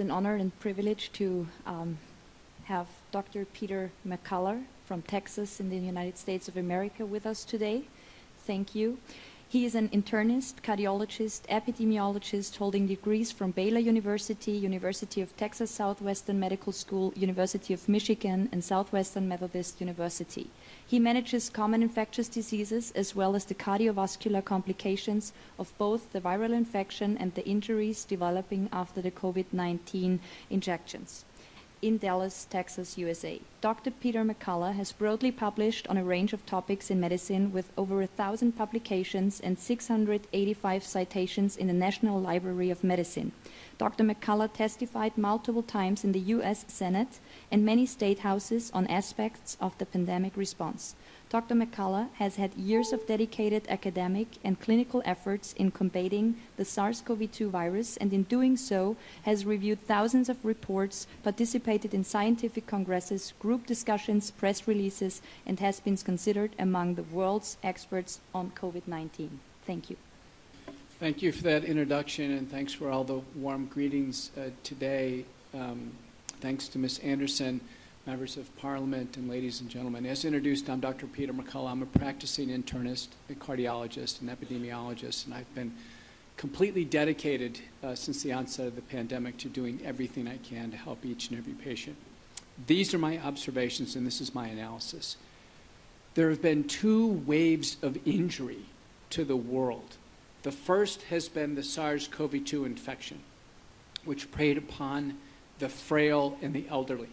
An honor and privilege to have Dr. Peter McCullough from Texas in the United States of America with us today. Thank you. He is an internist, cardiologist, epidemiologist holding degrees from Baylor University, University of Texas Southwestern Medical School, University of Michigan, and Southwestern Methodist University. He manages common infectious diseases as well as the cardiovascular complications of both the viral infection and the injuries developing after the COVID-19 injections in Dallas, Texas, USA. Dr. Peter McCullough has broadly published on a range of topics in medicine with over 1,000 publications and 685 citations in the National Library of Medicine. Dr. McCullough testified multiple times in the U.S. Senate and many state houses on aspects of the pandemic response. Dr. McCullough has had years of dedicated academic and clinical efforts in combating the SARS-CoV-2 virus, and in doing so has reviewed thousands of reports, participated in scientific congresses, group discussions, press releases, and has been considered among the world's experts on COVID-19. Thank you. Thank you for that introduction, and thanks for all the warm greetings today. Thanks to Ms. Anderson, members of Parliament, and ladies and gentlemen. As introduced, I'm Dr. Peter McCullough. I'm a practicing internist, a cardiologist, and epidemiologist, and I've been completely dedicated since the onset of the pandemic to doing everything I can to help each and every patient. These are my observations, and this is my analysis. There have been two waves of injury to the world. The first has been the SARS-CoV-2 infection, which preyed upon the frail and the elderly.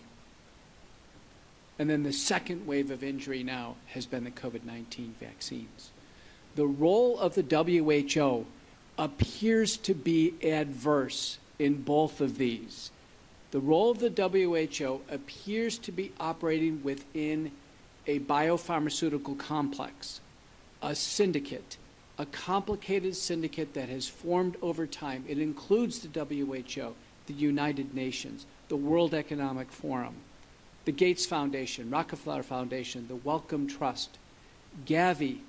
And then the second wave of injury now has been the COVID-19 vaccines. The role of the WHO appears to be adverse in both of these. The role of the WHO appears to be operating within a biopharmaceutical complex, a syndicate, a complicated syndicate that has formed over time. It includes the WHO, the United Nations, the World Economic Forum, the Gates Foundation, Rockefeller Foundation, the Wellcome Trust, Gavi,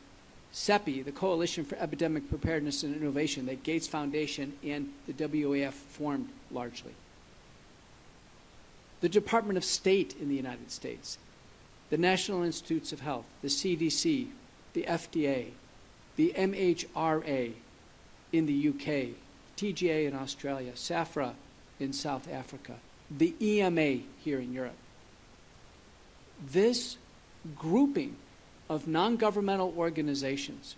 CEPI, the Coalition for Epidemic Preparedness and Innovation that Gates Foundation and the WEF formed largely. The Department of State in the United States, the National Institutes of Health, the CDC, the FDA, the MHRA in the UK, TGA in Australia, SAFRA in South Africa, the EMA here in Europe. This grouping of non-governmental organizations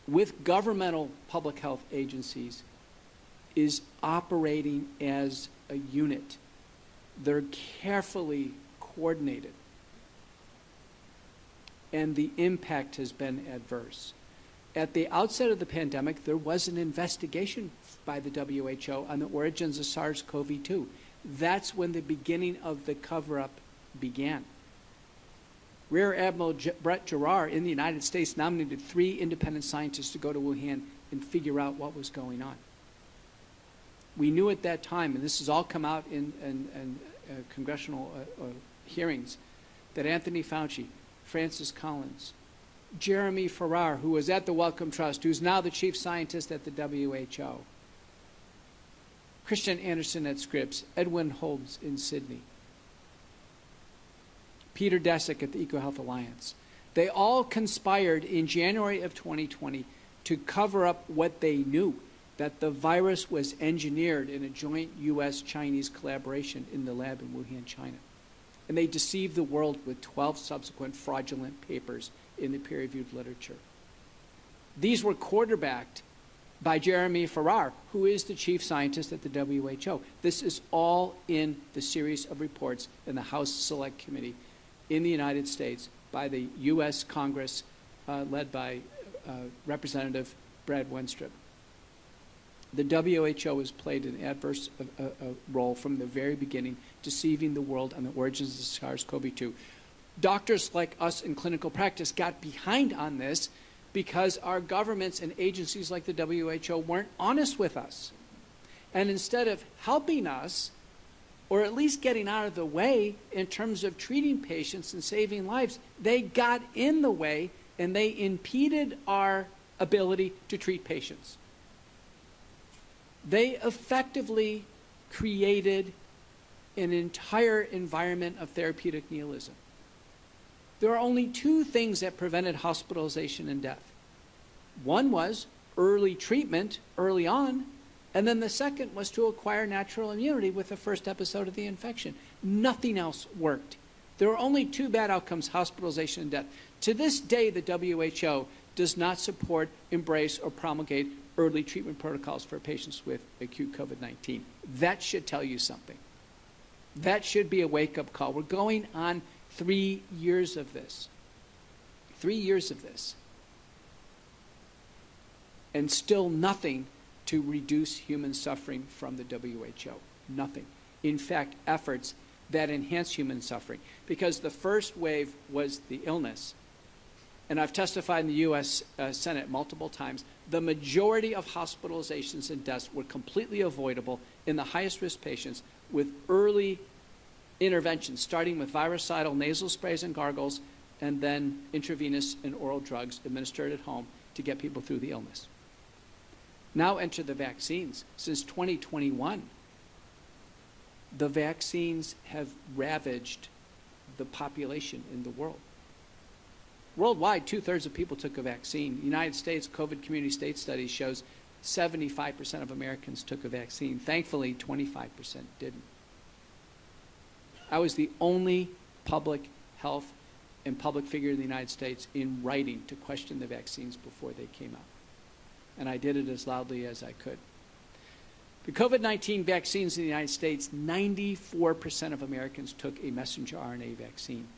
with governmental public health agencies is operating as a unit. They're carefully coordinated, and the impact has been adverse. At the outset of the pandemic, there was an investigation by the WHO on the origins of SARS-CoV-2. That's when the beginning of the cover-up began. Rear Admiral Brett Giroir in the United States nominated 3 independent scientists to go to Wuhan and figure out what was going on. We knew at that time, and this has all come out in congressional hearings, that Anthony Fauci, Francis Collins, Jeremy Farrar, who was at the Wellcome Trust, who's now the chief scientist at the WHO, Christian Anderson at Scripps, Edwin Holmes in Sydney, Peter Daszak at the EcoHealth Alliance. They all conspired in January of 2020 to cover up what they knew, that the virus was engineered in a joint U.S.-Chinese collaboration in the lab in Wuhan, China. And they deceived the world with 12 subsequent fraudulent papers in the peer-reviewed literature. These were quarterbacked by Jeremy Farrar, who is the chief scientist at the WHO. This is all in the series of reports in the House Select Committee in the United States by the U.S. Congress led by Representative Brad Wenstrup. The WHO has played an adverse role from the very beginning, deceiving the world on the origins of SARS-CoV-2. Doctors like us in clinical practice got behind on this because our governments and agencies like the WHO weren't honest with us. And instead of helping us, or at least getting out of the way in terms of treating patients and saving lives, they got in the way and they impeded our ability to treat patients. They effectively created an entire environment of therapeutic nihilism. There are only two things that prevented hospitalization and death. One was early treatment early on, and then the second was to acquire natural immunity with the first episode of the infection. Nothing else worked. There were only two bad outcomes, hospitalization and death. To this day, the WHO does not support, embrace, or promulgate early treatment protocols for patients with acute COVID-19. That should tell you something. That should be a wake-up call. We're going on 3 years of this. 3 years of this. And still nothing to reduce human suffering from the WHO. Nothing. In fact, efforts that enhance human suffering. Because the first wave was the illness. And I've testified in the U.S. Senate multiple times, the majority of hospitalizations and deaths were completely avoidable in the highest risk patients with early interventions, starting with virucidal nasal sprays and gargles, and then intravenous and oral drugs administered at home to get people through the illness. Now enter the vaccines. Since 2021, the vaccines have ravaged the population in the world. Worldwide, 2/3 of people took a vaccine. The United States COVID Community State Study shows 75% of Americans took a vaccine. Thankfully, 25% didn't. I was the only public health and public figure in the United States in writing to question the vaccines before they came out. And I did it as loudly as I could. The COVID-19 vaccines in the United States, 94% of Americans took a messenger RNA vaccine.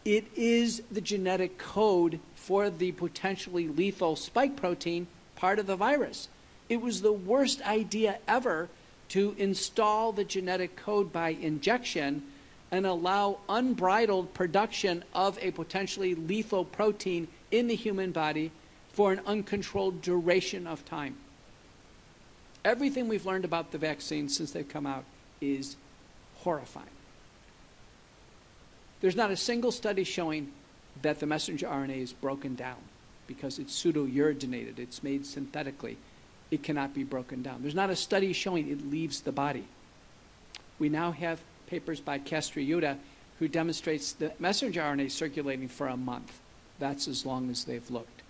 It is the genetic code for the potentially lethal spike protein, part of the virus. It was the worst idea ever to install the genetic code by injection and allow unbridled production of a potentially lethal protein in the human body for an uncontrolled duration of time. Everything we've learned about the vaccines since they've come out is horrifying. There's not a single study showing that the messenger RNA is broken down because it's pseudo-uridinated. It's made synthetically. It cannot be broken down. There's not a study showing it leaves the body. We now have papers by Castriota who demonstrates the messenger RNA circulating for a month. That's as long as they've looked.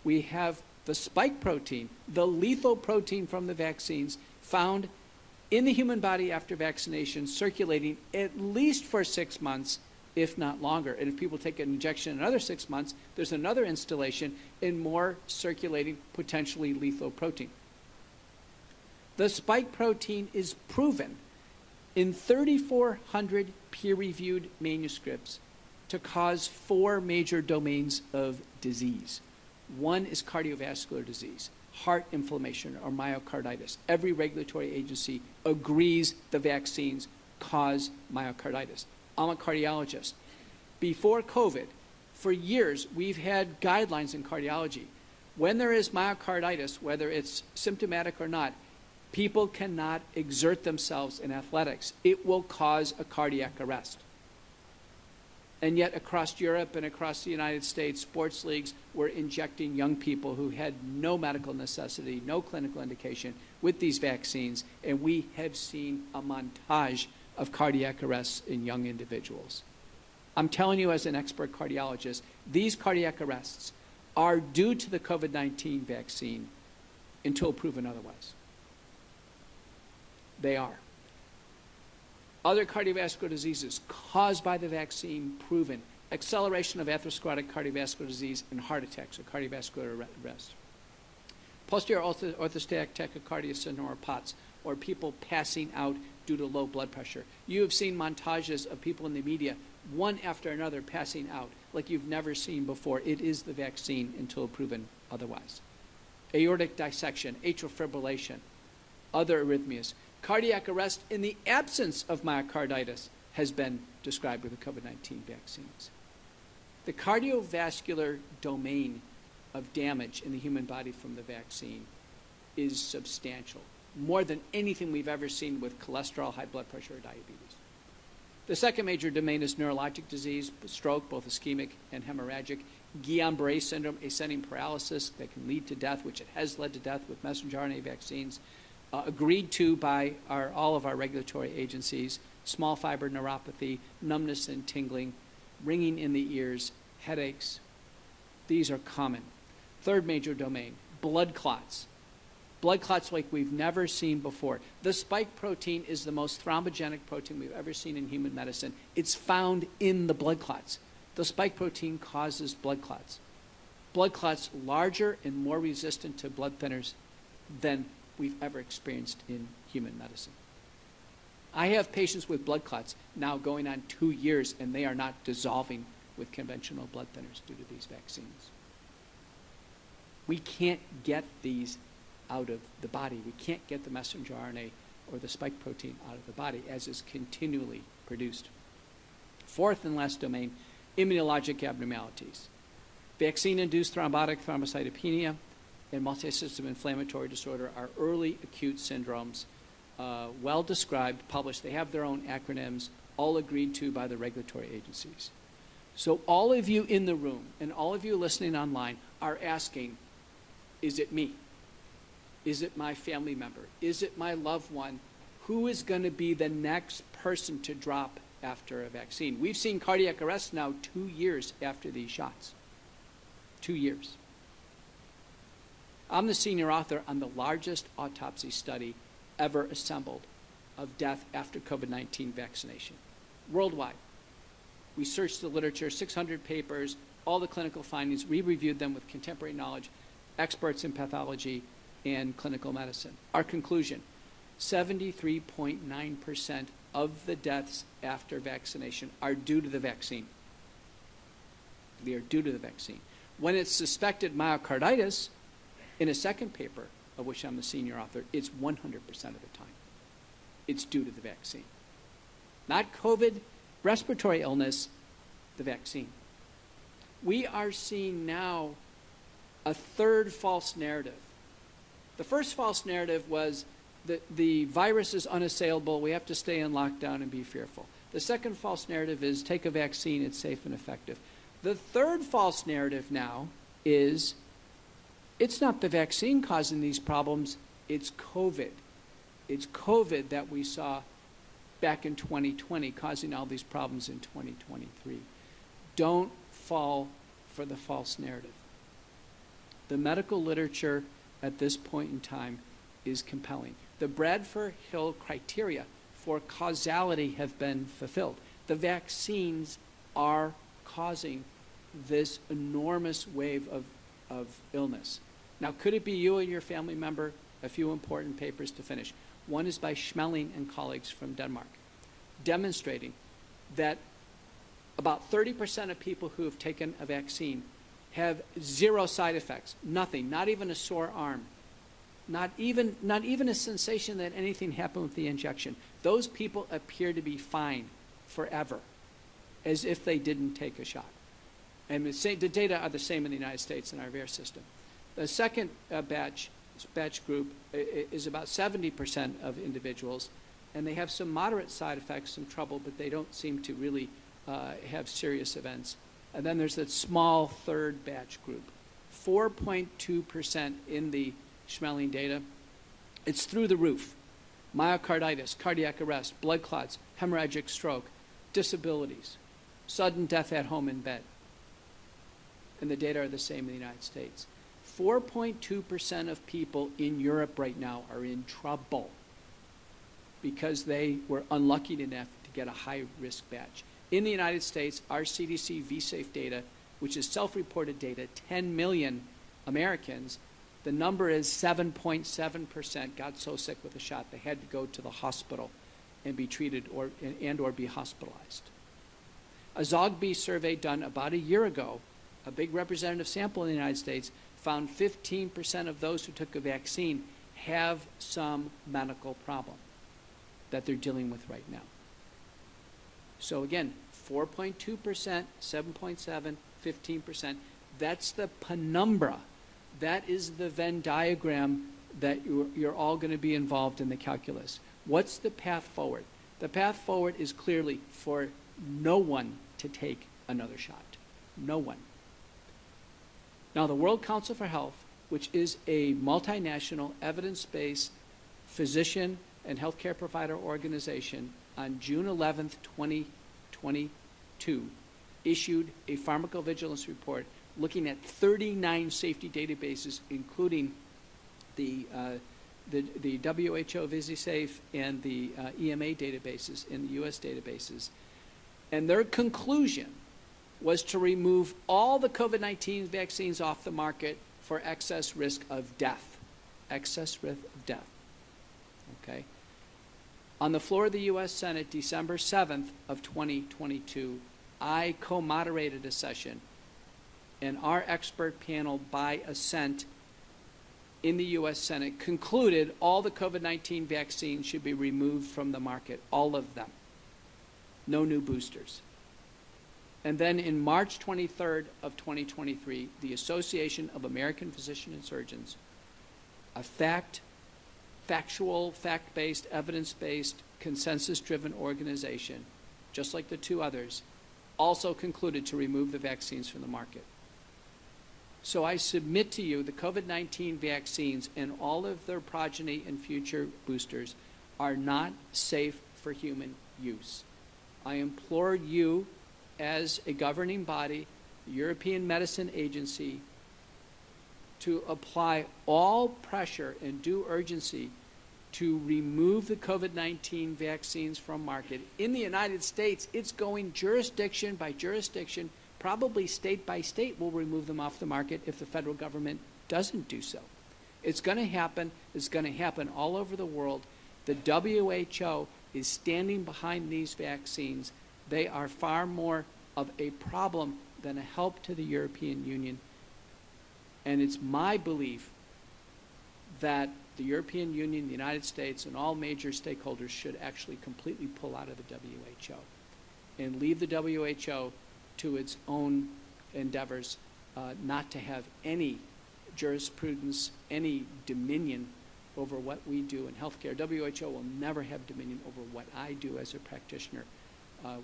We have the spike protein, the lethal protein from the vaccines, found in the human body after vaccination, circulating at least for 6 months, if not longer. And if people take an injection in another 6 months, there's another installation in more circulating, potentially lethal protein. The spike protein is proven in 3,400 peer-reviewed manuscripts to cause 4 major domains of disease. One is cardiovascular disease, heart inflammation or myocarditis. Every regulatory agency agrees the vaccines cause myocarditis. I'm a cardiologist. Before COVID, for years, we've had guidelines in cardiology. When there is myocarditis, whether it's symptomatic or not, people cannot exert themselves in athletics. It will cause a cardiac arrest. And yet across Europe and across the United States, sports leagues were injecting young people who had no medical necessity, no clinical indication with these vaccines, and we have seen a montage of cardiac arrests in young individuals. I'm telling you as an expert cardiologist, these cardiac arrests are due to the COVID-19 vaccine until proven otherwise. They are. Other cardiovascular diseases caused by the vaccine, proven. Acceleration of atherosclerotic cardiovascular disease and heart attacks or cardiovascular arrest. Posterior orthostatic tachycardia syndrome or POTS, or people passing out due to low blood pressure. You have seen montages of people in the media, one after another, passing out like you've never seen before. It is the vaccine until proven otherwise. Aortic dissection, atrial fibrillation, other arrhythmias. Cardiac arrest in the absence of myocarditis has been described with the COVID-19 vaccines. The cardiovascular domain of damage in the human body from the vaccine is substantial, more than anything we've ever seen with cholesterol, high blood pressure, or diabetes. The second major domain is neurologic disease, stroke, both ischemic and hemorrhagic, Guillain-Barré syndrome, ascending paralysis that can lead to death, which it has led to death with messenger RNA vaccines, agreed to by all of our regulatory agencies: small fiber neuropathy, numbness and tingling, ringing in the ears, headaches. These are common. Third major domain, blood clots. Blood clots like we've never seen before. The spike protein is the most thrombogenic protein we've ever seen in human medicine. It's found in the blood clots. The spike protein causes blood clots. Blood clots larger and more resistant to blood thinners than we've ever experienced in human medicine. I have patients with blood clots now going on 2 years, and they are not dissolving with conventional blood thinners due to these vaccines. We can't get these out of the body. We can't get the messenger RNA or the spike protein out of the body, as is continually produced. Fourth and last domain, immunologic abnormalities. Vaccine-induced thrombotic thrombocytopenia and multisystem inflammatory disorder are early acute syndromes, well described, published. They have their own acronyms, all agreed to by the regulatory agencies. So all of you in the room and all of you listening online are asking, is it me? Is it my family member? Is it my loved one? Who is going to be the next person to drop after a vaccine? We've seen cardiac arrest now 2 years after these shots. 2 years. I'm the senior author on the largest autopsy study ever assembled of death after COVID-19 vaccination, worldwide. We searched the literature, 600 papers, all the clinical findings. We reviewed them with contemporary knowledge, experts in pathology and clinical medicine. Our conclusion, 73.9% of the deaths after vaccination are due to the vaccine. They are due to the vaccine. When it's suspected myocarditis, in a second paper, of which I'm the senior author, it's 100% of the time. It's due to the vaccine. Not COVID, respiratory illness, the vaccine. We are seeing now a third false narrative. The first false narrative was that the virus is unassailable, we have to stay in lockdown and be fearful. The second false narrative is take a vaccine, it's safe and effective. The third false narrative now is it's not the vaccine causing these problems, it's COVID. It's COVID that we saw back in 2020 causing all these problems in 2023. Don't fall for the false narrative. The medical literature at this point in time is compelling. The Bradford Hill criteria for causality have been fulfilled. The vaccines are causing this enormous wave of illness. Now, could it be you and your family member? A few important papers to finish. One is by Schmeling and colleagues from Denmark, demonstrating that about 30% of people who have taken a vaccine have zero side effects, nothing, not even a sore arm, not even a sensation that anything happened with the injection. Those people appear to be fine forever, as if they didn't take a shot. And the data are the same in the United States in our VAERS system. The second batch group is about 70% of individuals, and they have some moderate side effects, some trouble, but they don't seem to really have serious events. And then there's that small third batch group, 4.2% in the Schmeling data. It's through the roof. Myocarditis, cardiac arrest, blood clots, hemorrhagic stroke, disabilities, sudden death at home in bed. And the data are the same in the United States. 4.2% of people in Europe right now are in trouble because they were unlucky enough to get a high-risk batch. In the United States, our CDC VSafe data, which is self-reported data, 10 million Americans, the number is 7.7% got so sick with the shot they had to go to the hospital and be treated or be hospitalized. A Zogby survey done about a year ago, a big representative sample in the United States, found 15% of those who took a vaccine have some medical problem that they're dealing with right now. So again, 4.2%, 7.7%, 15%. That's the penumbra. That is the Venn diagram that you're all going to be involved in the calculus. What's the path forward? The path forward is clearly for no one to take another shot. No one. Now, the World Council for Health, which is a multinational, evidence-based physician and healthcare provider organization on June 11th, 2022, issued a pharmacovigilance report looking at 39 safety databases, including the WHO VisiSafe and the EMA databases and the US databases. And their conclusion was to remove all the COVID-19 vaccines off the market for excess risk of death. Excess risk of death. Okay? On the floor of the U.S. Senate, December 7th of 2022, I co-moderated a session, and our expert panel, by assent in the U.S. Senate, concluded all the COVID-19 vaccines should be removed from the market, all of them. No new boosters. And then in March 23rd of 2023, the Association of American Physicians and Surgeons, a factual, fact-based, evidence-based, consensus-driven organization, just like the two others, also concluded to remove the vaccines from the market. So I submit to you the COVID-19 vaccines and all of their progeny and future boosters are not safe for human use. I implore you, as a governing body, the European Medicine Agency, to apply all pressure and due urgency to remove the COVID-19 vaccines from market. In the United States, it's going jurisdiction by jurisdiction, probably state by state will remove them off the market if the federal government doesn't do so. It's going to happen. It's going to happen all over the world. The WHO is standing behind these vaccines. They are far more of a problem than a help to the European Union. And it's my belief that the European Union, the United States, and all major stakeholders should actually completely pull out of the WHO and leave the WHO to its own endeavors, not to have any jurisprudence, any dominion over what we do in healthcare. WHO will never have dominion over what I do as a practitioner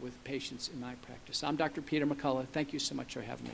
with patients in my practice. I'm Dr. Peter McCullough. Thank you so much for having me.